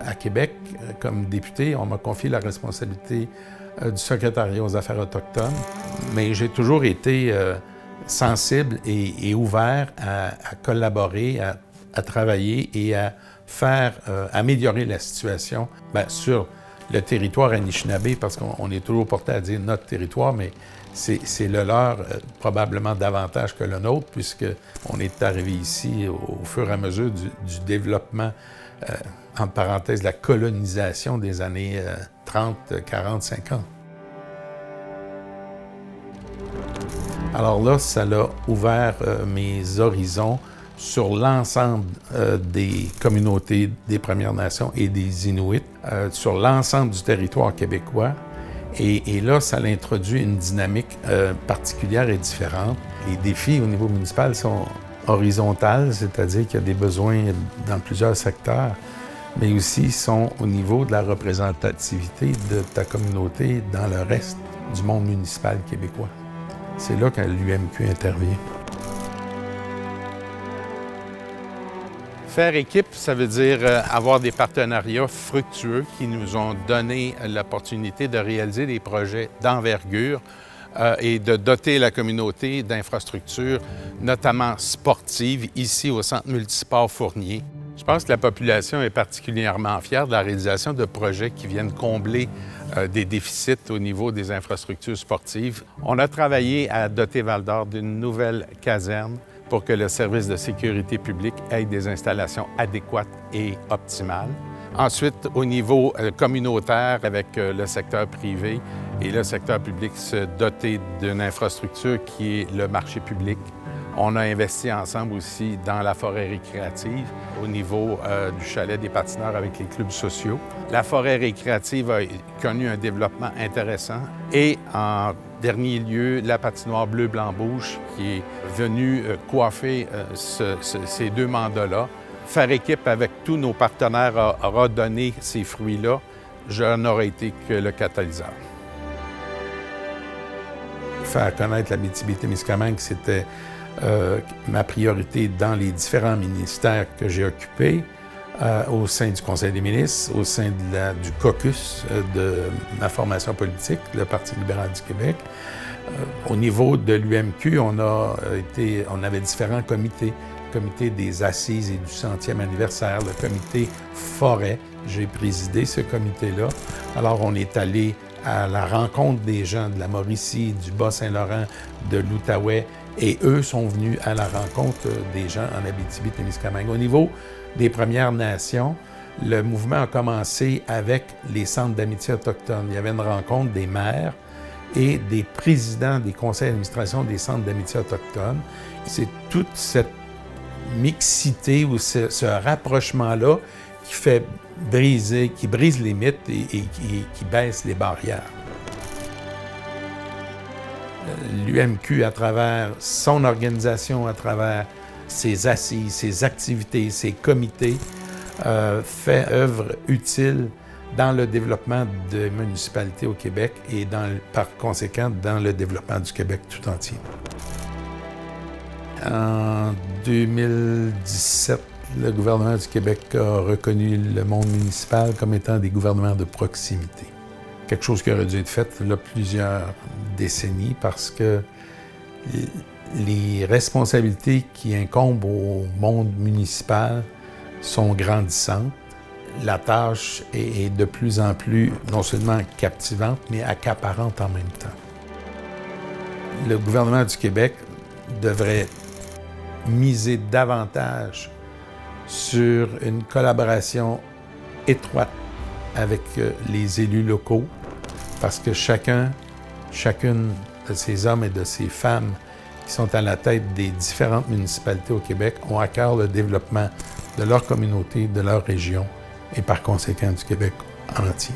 À Québec, comme député, on m'a confié la responsabilité du secrétariat aux affaires autochtones, mais j'ai toujours été sensible et ouvert à collaborer, à travailler et à faire améliorer la situation sur le territoire Anishinaabe, parce qu'on est toujours porté à dire notre territoire, mais c'est le leur probablement davantage que le nôtre, puisqu'on est arrivé ici au fur et à mesure du développement, entre parenthèses, la colonisation des années 30, 40, 50. Alors là, ça a ouvert mes horizons sur l'ensemble des communautés des Premières Nations et des Inuits, sur l'ensemble du territoire québécois. Et là, ça a introduit une dynamique particulière et différente. Les défis au niveau municipal sont horizontaux, c'est-à-dire qu'il y a des besoins dans plusieurs secteurs, mais aussi sont au niveau de la représentativité de ta communauté dans le reste du monde municipal québécois. C'est là que l'UMQ intervient. Faire équipe, ça veut dire avoir des partenariats fructueux qui nous ont donné l'opportunité de réaliser des projets d'envergure et de doter la communauté d'infrastructures, notamment sportives, ici au Centre multisport Fournier. Je pense que la population est particulièrement fière de la réalisation de projets qui viennent combler des déficits au niveau des infrastructures sportives. On a travaillé à doter Val-d'Or d'une nouvelle caserne pour que le service de sécurité publique ait des installations adéquates et optimales. Ensuite, au niveau communautaire, avec le secteur privé et le secteur public, se doter d'une infrastructure qui est le marché public. On a investi ensemble aussi dans la forêt récréative au niveau du chalet des patineurs avec les clubs sociaux. La forêt récréative a connu un développement intéressant et en dernier lieu, la patinoire bleu-blanc-rouge qui est venue coiffer ces deux mandats-là. Faire équipe avec tous nos partenaires aura donné ces fruits-là. Je n'aurais été que le catalyseur. Faire connaître l'Abitibi-Témiscamingue, c'était ma priorité dans les différents ministères que j'ai occupés, au sein du Conseil des ministres, au sein du caucus de ma formation politique, le Parti libéral du Québec. Au niveau de l'UMQ, on avait différents comités. Le comité des assises et du 100e anniversaire, le comité forêt. J'ai présidé ce comité-là. Alors, on est allé à la rencontre des gens de la Mauricie, du Bas-Saint-Laurent, de l'Outaouais, et eux sont venus à la rencontre des gens en Abitibi-Témiscamingue. Au niveau des Premières Nations, le mouvement a commencé avec les centres d'amitié autochtones. Il y avait une rencontre des maires et des présidents des conseils d'administration des centres d'amitié autochtones. C'est toute cette mixité ou ce rapprochement-là qui brise les mythes et qui baisse les barrières. L'UMQ, à travers son organisation, à travers ses assises, ses activités, ses comités, fait œuvre utile dans le développement des municipalités au Québec et par conséquent dans le développement du Québec tout entier. En 2017, le gouvernement du Québec a reconnu le monde municipal comme étant des gouvernements de proximité. Quelque chose qui aurait dû être fait là plusieurs décennies parce que les responsabilités qui incombent au monde municipal sont grandissantes. La tâche est de plus en plus non seulement captivante, mais accaparante en même temps. Le gouvernement du Québec devrait miser davantage sur une collaboration étroite avec les élus locaux, parce que chacune de ces hommes et de ces femmes qui sont à la tête des différentes municipalités au Québec ont à cœur le développement de leur communauté, de leur région et par conséquent du Québec en entier.